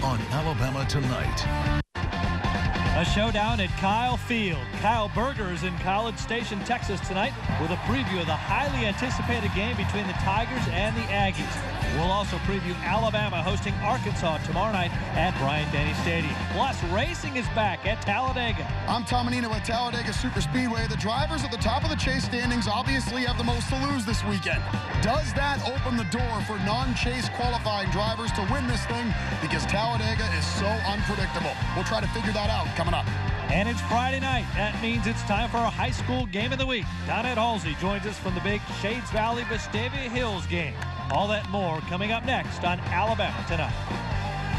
on Alabama Tonight. A showdown at Kyle Field. Kyle Berger is in College Station, Texas tonight with a preview of the highly anticipated game between the Tigers and the Aggies. We'll also preview Alabama hosting Arkansas tomorrow night at Bryant-Denny Stadium. Plus, racing is back at Talladega. I'm Tom Menino at Talladega Superspeedway. The drivers at the top of the chase standings obviously have the most to lose this weekend. Does that open the door for non-chase qualifying drivers to win this thing? Because Talladega is so unpredictable. We'll try to figure that out coming up. And it's Friday night. That means it's time for a high school game of the week. Donette Halsey joins us from the big Shades Valley Vestavia Hills game. All that and more coming up next on Alabama Tonight.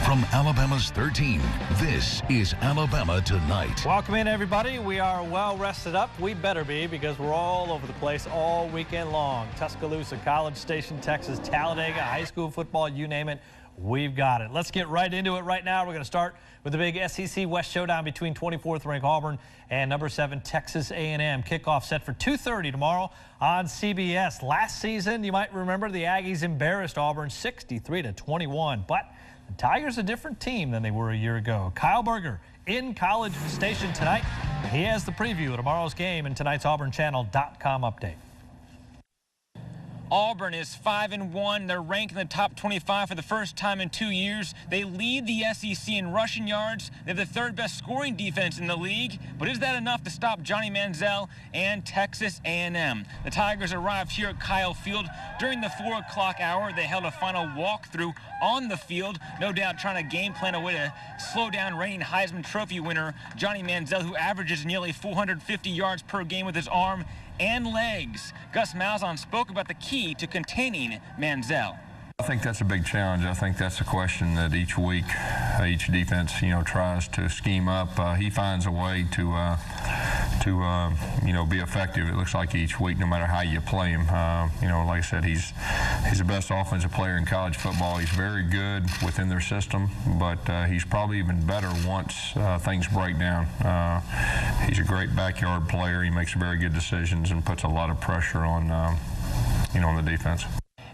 From Alabama's 13, this is Alabama Tonight. Welcome in, everybody. We are well rested up. We better be, because we're all over the place all weekend long. Tuscaloosa, College Station, Texas, Talladega, high school football, you name it. We've got it. Let's get right into it right now. We're going to start with the big SEC West showdown between 24th ranked Auburn and number 7 Texas A&M. Kickoff set for 2:30 tomorrow on CBS. Last season, you might remember, the Aggies embarrassed Auburn 63-21, but the Tigers are a different team than they were a year ago. Kyle Berger in College Station tonight. He has the preview of tomorrow's game in tonight's AuburnChannel.com update. Auburn is 5-1. They're ranked in the top 25 for the first time in 2 years. They lead the SEC in rushing yards. They have the third best scoring defense in the league. But is that enough to stop Johnny Manziel and Texas A&M? The Tigers arrived here at Kyle Field during the 4 o'clock hour. They held a final walkthrough on the field, no doubt trying to game plan a way to slow down reigning Heisman Trophy winner Johnny Manziel, who averages nearly 450 yards per game with his arm and legs. Gus Malzahn spoke about the key to containing Manziel. I think that's a big challenge. I think that's a question that each week, each defense, tries to scheme up. He finds a way to be effective. It looks like each week, no matter how you play him. Like I said, he's the best offensive player in college football. He's very good within their system, but he's probably even better once things break down. He's a great backyard player. He makes very good decisions and puts a lot of pressure on, on the defense.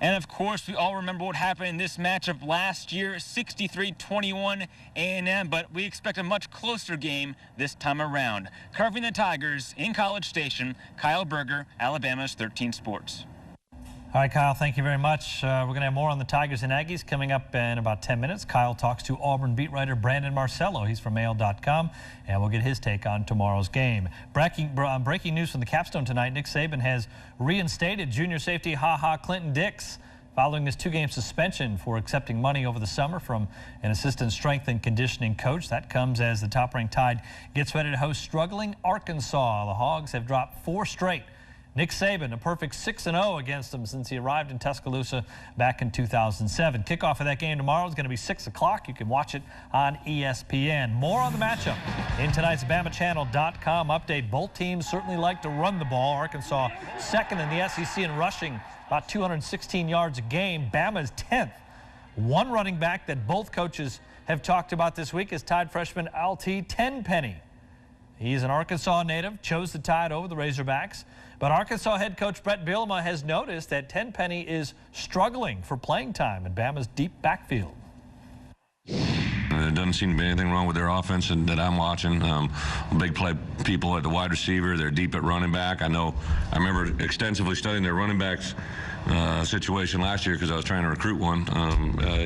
And of course, we all remember what happened in this matchup last year, 63-21 A&M, but we expect a much closer game this time around. Covering the Tigers in College Station, Kyle Berger, Alabama's 13 Sports. All right, Kyle, thank you very much. We're going to have more on the Tigers and Aggies coming up in about 10 minutes. Kyle talks to Auburn beat writer Brandon Marcello. He's from Mail.com, and we'll get his take on tomorrow's game. Breaking news from the Capstone tonight, Nick Saban has reinstated junior safety Clinton Dix following his 2-game suspension for accepting money over the summer from an assistant strength and conditioning coach. That comes as the top-ranked Tide gets ready to host struggling Arkansas. The Hogs have dropped 4 straight. Nick Saban, a perfect 6-0 against them since he arrived in Tuscaloosa back in 2007. Kickoff of that game tomorrow is going to be 6 o'clock. You can watch it on ESPN. More on the matchup in tonight's BamaChannel.com update. Both teams certainly like to run the ball. Arkansas second in the SEC in rushing, about 216 yards a game. Bama's 10th. One running back that both coaches have talked about this week is Tide freshman Alti Tenpenny. He's an Arkansas native, chose the Tide over the Razorbacks. But Arkansas head coach Brett Bielema has noticed that Tenpenny is struggling for playing time in Bama's deep backfield. There doesn't seem to be anything wrong with their offense that I'm watching. Big play people at the wide receiver. They're deep at running back. I remember extensively studying their running backs situation last year because I was trying to recruit one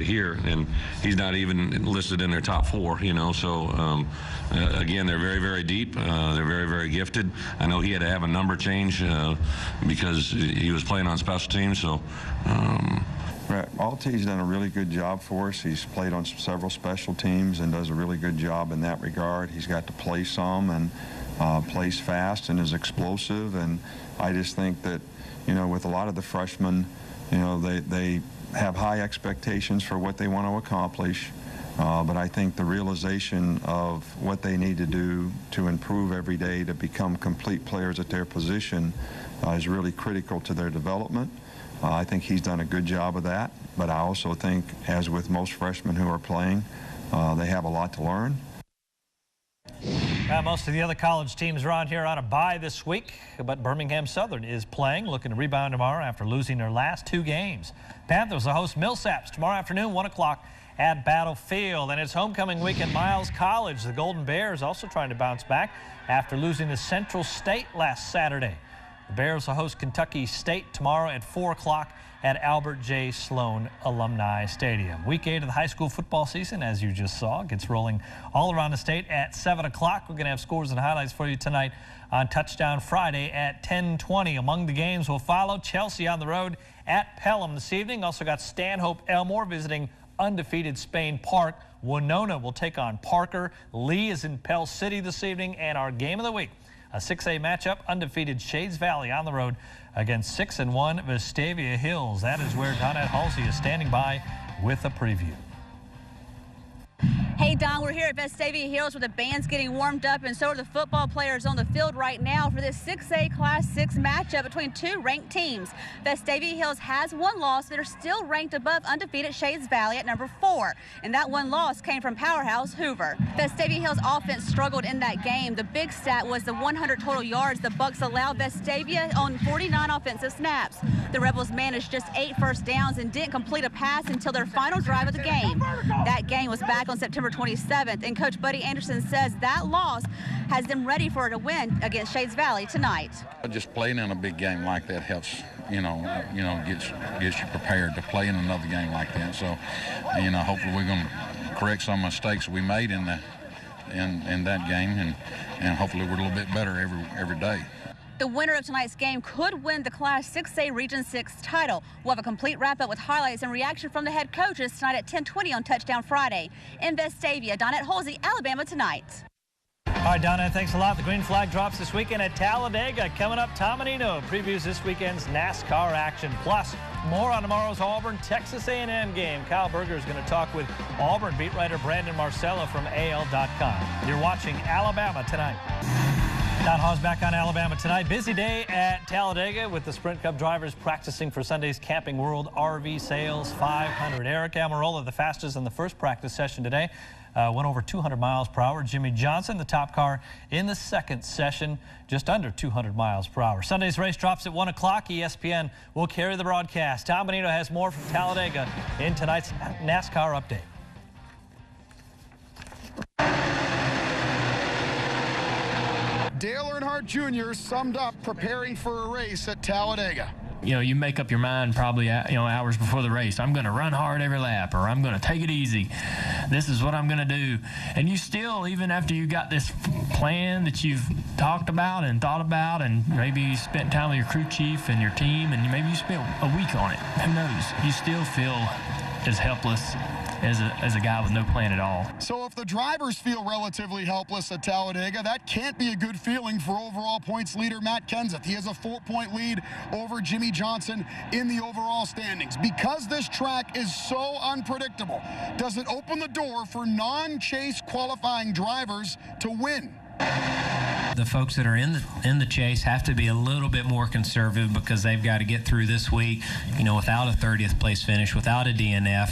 here, and he's not even listed in their top 4, So, again, they're very, very deep. They're very, very gifted. I know he had to have a number change because he was playing on special teams, so... Alti's done a really good job for us. He's played on several special teams and does a really good job in that regard. He's got to play some and plays fast and is explosive. And I just think that, with a lot of the freshmen, they have high expectations for what they want to accomplish. But I think the realization of what they need to do to improve every day to become complete players at their position is really critical to their development. I think he's done a good job of that, but I also think, as with most freshmen who are playing, they have a lot to learn. Most of the other college teams around here are on a bye this week, but Birmingham Southern is playing, looking to rebound tomorrow after losing their last 2 games. Panthers will host Millsaps tomorrow afternoon, 1 o'clock at Battlefield. And it's homecoming week at Miles College. The Golden Bears also trying to bounce back after losing to Central State last Saturday. The Bears will host Kentucky State tomorrow at 4 o'clock at Albert J. Sloan Alumni Stadium. Week 8 of the high school football season, as you just saw, gets rolling all around the state at 7 o'clock. We're going to have scores and highlights for you tonight on Touchdown Friday at 10:20. Among the games will follow Chelsea on the road at Pelham this evening. Also got Stanhope Elmore visiting undefeated Spain Park. Winona will take on Parker. Lee is in Pell City this evening. And our game of the week, a 6A matchup, undefeated Shades Valley on the road against 6-1 Vestavia Hills. That is where Donette Halsey is standing by with a preview. Hey, Don, we're here at Vestavia Hills where the band's getting warmed up, and so are the football players on the field right now for this 6A Class 6 matchup between two ranked teams. Vestavia Hills has one loss. They're still ranked above undefeated Shades Valley at number 4, and that one loss came from powerhouse Hoover. Vestavia Hills offense struggled in that game. The big stat was the 100 total yards the Bucks allowed Vestavia on 49 offensive snaps. The Rebels managed just 8 first downs and didn't complete a pass until their final drive of the game. That game was back on September 27th, and Coach Buddy Anderson says that loss has them ready for a win against Shades Valley tonight. Just playing in a big game like that helps, gets you prepared to play in another game like that. So, hopefully we're going to correct some mistakes we made in that game, and hopefully we're a little bit better every day. The winner of tonight's game could win the Class 6A Region 6 title. We'll have a complete wrap-up with highlights and reaction from the head coaches tonight at 10:20 on Touchdown Friday. In Vestavia, Donette Halsey, Alabama Tonight. All right, Donna, thanks a lot. The green flag drops this weekend at Talladega. Coming up, Tom Menino previews this weekend's NASCAR action. Plus, more on tomorrow's Auburn-Texas A&M game. Kyle Berger is going to talk with Auburn beat writer Brandon Marcello from AL.com. You're watching Alabama Tonight. Don Hawes back on Alabama Tonight. Busy day at Talladega with the Sprint Cup drivers practicing for Sunday's Camping World RV Sales 500. Eric Almirola, the fastest in the first practice session today, went over 200 miles per hour. Jimmy Johnson, the top car in the second session, just under 200 miles per hour. Sunday's race drops at 1 o'clock. ESPN will carry the broadcast. Tom Menino has more from Talladega in tonight's NASCAR update. Dale Earnhardt Jr. summed up preparing for a race at Talladega. You make up your mind probably, hours before the race. I'm going to run hard every lap, or I'm going to take it easy. This is what I'm going to do. And you still, even after you got this plan that you've talked about and thought about, and maybe you spent time with your crew chief and your team, and maybe you spent a week on it, who knows? You still feel as helpless as a guy with no plan at all. So if the drivers feel relatively helpless at Talladega, that can't be a good feeling for overall points leader Matt Kenseth. He has a 4-point lead over Jimmy Johnson in the overall standings. Because this track is so unpredictable, does it open the door for non-chase qualifying drivers to win? The folks that are in the chase have to be a little bit more conservative because they've got to get through this week, without a 30th place finish, without a DNF.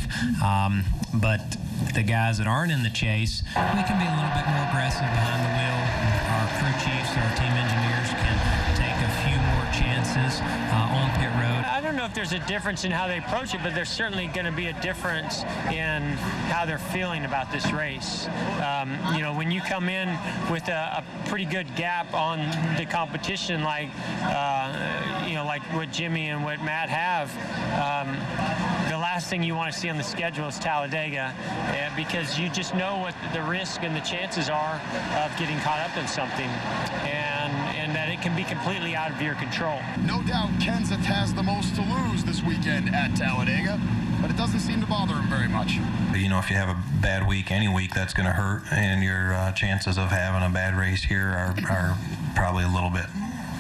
But the guys that aren't in the chase, we can be a little bit more aggressive behind the wheel. Our crew chiefs, our team engineers can take a few more chances on pit road. I don't know if there's a difference in how they approach it, but there's certainly going to be a difference in how they're feeling about this race. When you come in with a pretty good gap on the competition, like what Jimmy and what Matt have, the last thing you want to see on the schedule is Talladega, because you just know what the risk and the chances are of getting caught up in something, and that it can be completely out of your control. No doubt Kenseth has the most to lose this weekend at Talladega, but it doesn't seem to bother him very much. If you have a bad week, any week, that's going to hurt, and your chances of having a bad race here are probably a little bit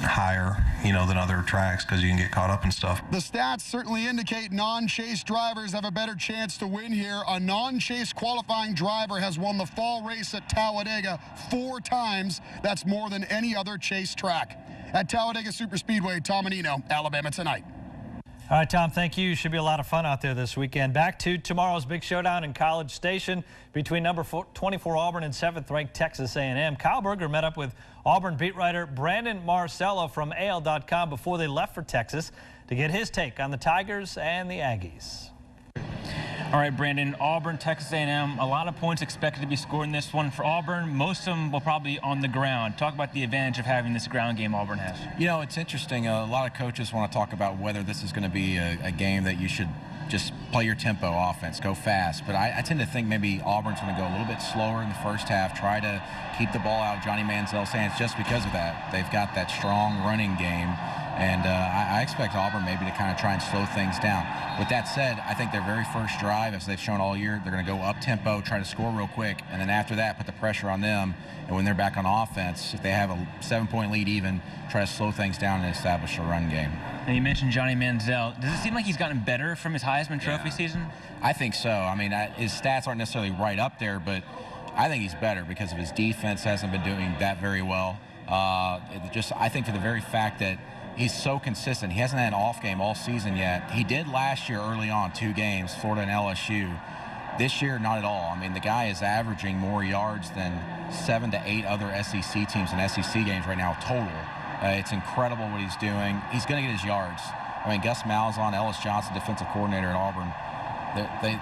higher, than other tracks because you can get caught up in stuff. The stats certainly indicate non-chase drivers have a better chance to win here. A non-chase qualifying driver has won the fall race at Talladega 4 times. That's more than any other chase track. At Talladega Superspeedway, Tom Menino, Alabama Tonight. All right, Tom, thank you. Should be a lot of fun out there this weekend. Back to tomorrow's big showdown in College Station between number 24 Auburn and 7th-ranked Texas A&M. Kyle Berger met up with Auburn beat writer Brandon Marcello from AL.com before they left for Texas to get his take on the Tigers and the Aggies. All right, Brandon, Auburn, Texas A&M, a lot of points expected to be scored in this one. For Auburn, most of them will probably be on the ground. Talk about the advantage of having this ground game Auburn has. You know, it's interesting. A lot of coaches want to talk about whether this is going to be a game that you should just play your tempo offense, go fast. But I tend to think maybe Auburn's going to go a little bit slower in the first half, try to keep the ball out of Johnny Manziel's hands just because of that. They've got that strong running game. And I expect Auburn maybe to kind of try and slow things down. With that said, I think their very first drive, as they've shown all year, they're going to go up-tempo, try to score real quick, and then after that, put the pressure on them. And when they're back on offense, if they have a 7-point lead even, try to slow things down and establish a run game. And you mentioned Johnny Manziel. Does it seem like he's gotten better from his Heisman Trophy season? I think so. I mean, his stats aren't necessarily right up there, but I think he's better because of his defense hasn't been doing that very well. I think for the very fact that he's so consistent. He hasn't had an off game all season yet. He did last year early on, 2 games, Florida and LSU. This year, not at all. I mean, the guy is averaging more yards than 7 to 8 other SEC teams in SEC games right now total. It's incredible what he's doing. He's going to get his yards. I mean, Gus Malzahn, Ellis Johnson, defensive coordinator at Auburn,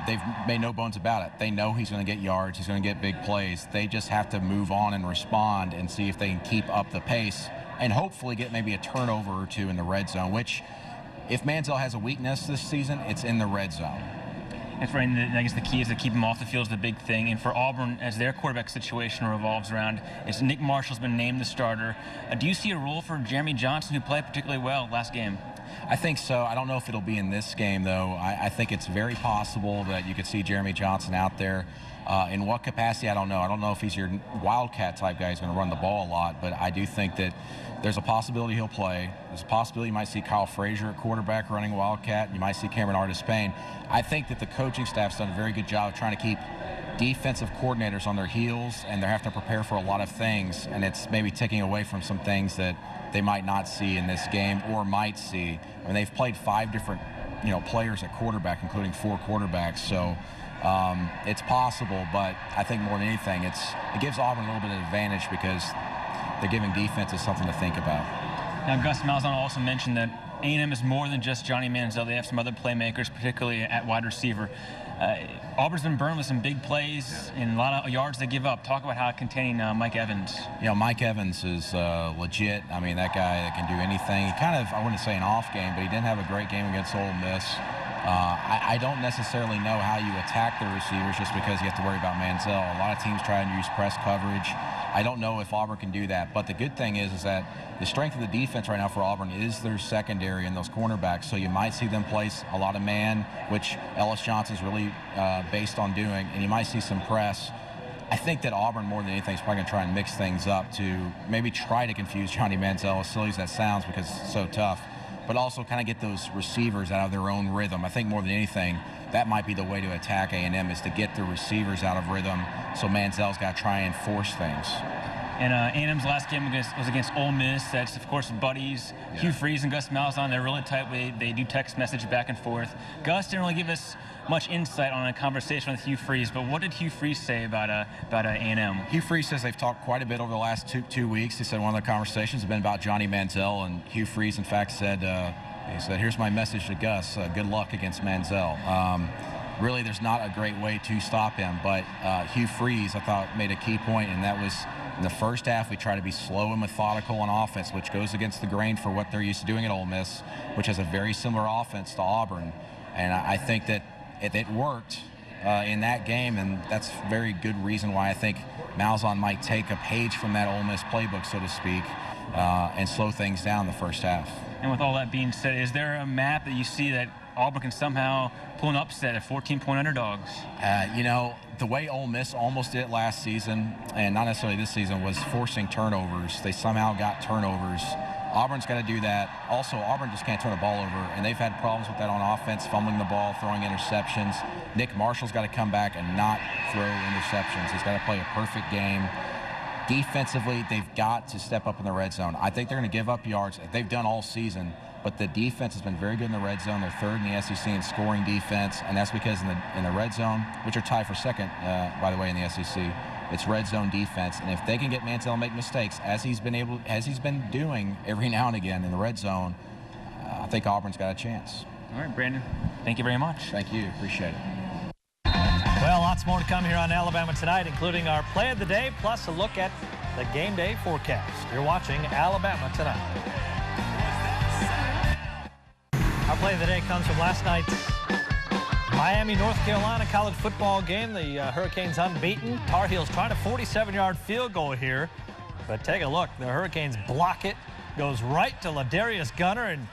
they've made no bones about it. They know he's going to get yards. He's going to get big plays. They just have to move on and respond and see if they can keep up the pace and hopefully get maybe a turnover or 2 in the red zone, which if Manziel has a weakness this season, it's in the red zone. And for I guess the key is to keep him off the field is the big thing. And for Auburn, as their quarterback situation revolves around, is Nick Marshall's been named the starter. Do you see a role for Jeremy Johnson, who played particularly well last game? I think so. I don't know if it'll be in this game, though. I think it's very possible that you could see Jeremy Johnson out there. In what capacity, I don't know. I don't know if he's your Wildcat type guy who's going to run the ball a lot, but I do think that there's a possibility he'll play. There's a possibility you might see Kyle Frazier at quarterback running Wildcat. You might see Cameron Artis-Payne. I think that the coaching staff's done a very good job of trying to keep defensive coordinators on their heels, and they're having to prepare for a lot of things, and it's maybe taking away from some things that they might not see in this game or might see. I mean, they've played 5 different players at quarterback, including 4 quarterbacks, so it's possible, but I think more than anything, it gives Auburn a little bit of advantage because they're giving defenses something to think about. Now, Gus Malzahn also mentioned that A&M is more than just Johnny Manziel. They have some other playmakers, particularly at wide receiver. Auburn's been burned with some big plays and a lot of yards they give up. Talk about how containing Mike Evans. Mike Evans is legit. I mean, that guy that can do anything. He kind of, I wouldn't say an off game, but he didn't have a great game against Ole Miss. I don't necessarily know how you attack the receivers just because you have to worry about Manziel. A lot of teams try and use press coverage. I don't know if Auburn can do that. But the good thing is that the strength of the defense right now for Auburn is their secondary and those cornerbacks. So you might see them place a lot of man, which Ellis Johnson's really based on doing, and you might see some press. I think that Auburn, more than anything, is probably going to try and mix things up to maybe try to confuse Johnny Manziel, as silly as that sounds because it's so tough, but also kind of get those receivers out of their own rhythm. I think more than anything, that might be the way to attack A&M is to get the receivers out of rhythm, so Manziel's got to try and force things. And A&M's last game was against Ole Miss. That's, of course, buddies. Yeah. Hugh Freeze and Gus Malzahn, they're really tight. They do text message back and forth. Gus didn't really give us much insight on a conversation with Hugh Freeze, but what did Hugh Freeze say about A&M? Hugh Freeze says they've talked quite a bit over the last two weeks. He said one of the conversations has been about Johnny Manziel, and Hugh Freeze, in fact, said, here's my message to Gus, good luck against Manziel. Really, there's not a great way to stop him, but Hugh Freeze, I thought, made a key point, and that was in the first half, we try to be slow and methodical on offense, which goes against the grain for what they're used to doing at Ole Miss, which has a very similar offense to Auburn. And I think that it worked in that game, and that's a very good reason why I think Malzahn might take a page from that Ole Miss playbook, so to speak, and slow things down the first half. And with all that being said, is there a map that you see that Auburn can somehow pull an upset at 14-point underdogs? The way Ole Miss almost did it last season, and not necessarily this season, was forcing turnovers. They somehow got turnovers. Auburn's got to do that. Also, Auburn just can't turn the ball over, and they've had problems with that on offense, fumbling the ball, throwing interceptions. Nick Marshall's got to come back and not throw interceptions. He's got to play a perfect game. Defensively, they've got to step up in the red zone. I think they're going to give up yards. They've done all season, but the defense has been very good in the red zone. They're third in the SEC in scoring defense, and that's because in the red zone, which are tied for second, by the way, in the SEC, it's red zone defense. And if they can get Manziel to make mistakes, as he's been doing every now and again in the red zone, I think Auburn's got a chance. All right, Brandon. Thank you very much. Thank you. Appreciate it. Lots more to come here on Alabama Tonight, including our play of the day, plus a look at the game day forecast. You're watching Alabama Tonight. Our play of the day comes from last night's Miami, North Carolina college football game. The Hurricanes unbeaten. Tar Heels trying a 47-yard field goal here. But take a look. The Hurricanes block it. Goes right to Ladarius Gunner and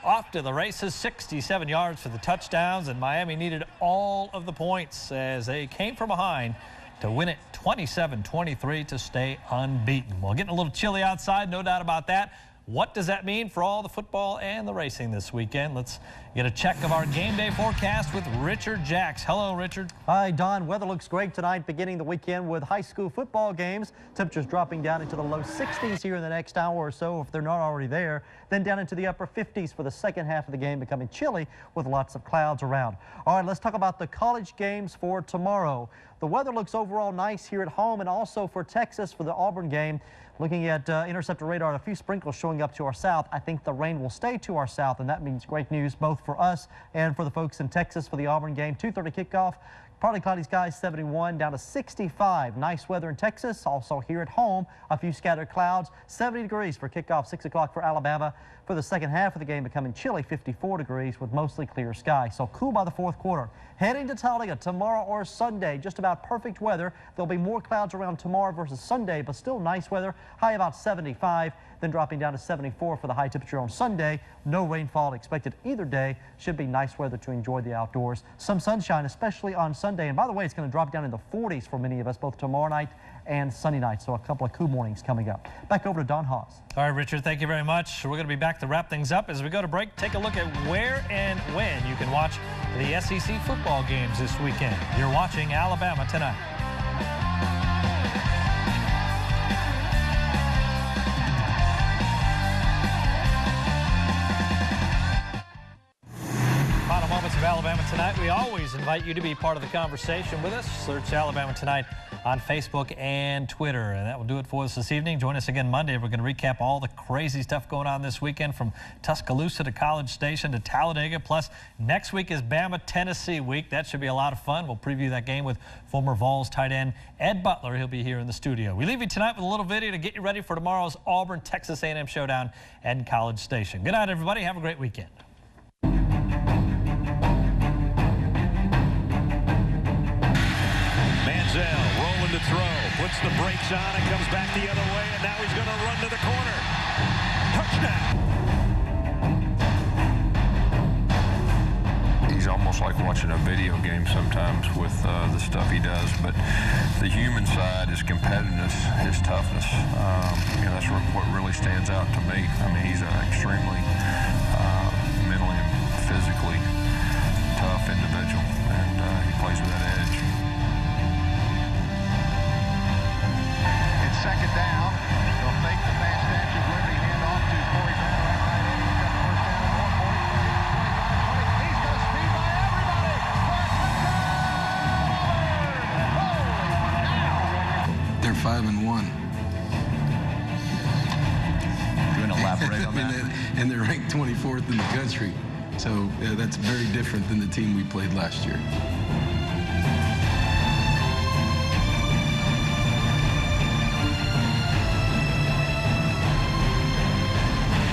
off to the races. 67 yards for the touchdowns. And Miami needed all of the points as they came from behind to win it 27-23 to stay unbeaten. Well, getting a little chilly outside, no doubt about that. What does that mean for all the football and the racing this weekend? Let's get a check of our game day forecast with Richard Jacks. Hello, Richard. Hi, Don. Weather looks great tonight, beginning the weekend with high school football games. Temperatures dropping down into the low 60s here in the next hour or so, if they're not already there. Then down into the upper 50s for the second half of the game, becoming chilly with lots of clouds around. All right, let's talk about the college games for tomorrow. The weather looks overall nice here at home and also for Texas for the Auburn game. Looking at interceptor radar, a few sprinkles showing up to our south. I think the rain will stay to our south, and that means great news both for us and for the folks in Texas for the Auburn game. 2:30 kickoff. Partly cloudy skies, 71 down to 65. Nice weather in Texas. Also here at home, a few scattered clouds. 70 degrees for kickoff, 6 o'clock for Alabama. For the second half of the game, becoming chilly, 54 degrees with mostly clear sky. So cool by the fourth quarter. Heading to Talladega tomorrow or Sunday, just about perfect weather. There'll be more clouds around tomorrow versus Sunday, but still nice weather. High about 75, then dropping down to 74 for the high temperature on Sunday. No rainfall expected either day. Should be nice weather to enjoy the outdoors. Some sunshine, especially on Sunday. And by the way, it's going to drop down in the 40s for many of us, both tomorrow night and Sunday night. So a couple of cool mornings coming up. Back over to Don Haas. All right, Richard, thank you very much. We're going to be back to wrap things up. As we go to break, take a look at where and when you can watch the SEC football games this weekend. You're watching Alabama Tonight. Final moments of Alabama Tonight. We always invite you to be part of the conversation with us. Search Alabama Tonight on Facebook and Twitter. And that will do it for us this evening. Join us again Monday. We're going to recap all the crazy stuff going on this weekend, from Tuscaloosa to College Station to Talladega. Plus, next week is Bama-Tennessee week. That should be a lot of fun. We'll preview that game with former Vols tight end Ed Butler. He'll be here in the studio. We leave you tonight with a little video to get you ready for tomorrow's Auburn-Texas A&M showdown at College Station. Good night, everybody. Have a great weekend. Manziel rolling to throw, puts the brakes on and comes back the other way, and now he's going to run to the corner. Touchdown! He's almost like watching a video game sometimes with the stuff he does, but the human side, his competitiveness, his toughness, that's what really stands out to me. I mean, he's an extremely mentally and physically tough individual, and he plays with that edge. Second down. They'll fake the pass, Statue of Liberty, hand off to Corey Brown, right tight end. He's got the first down and 140, 25, 20. He's got a speed by everybody. They're 5-1. Do you want to elaborate on that? And they're ranked 24th in the country. So that's very different than the team we played last year.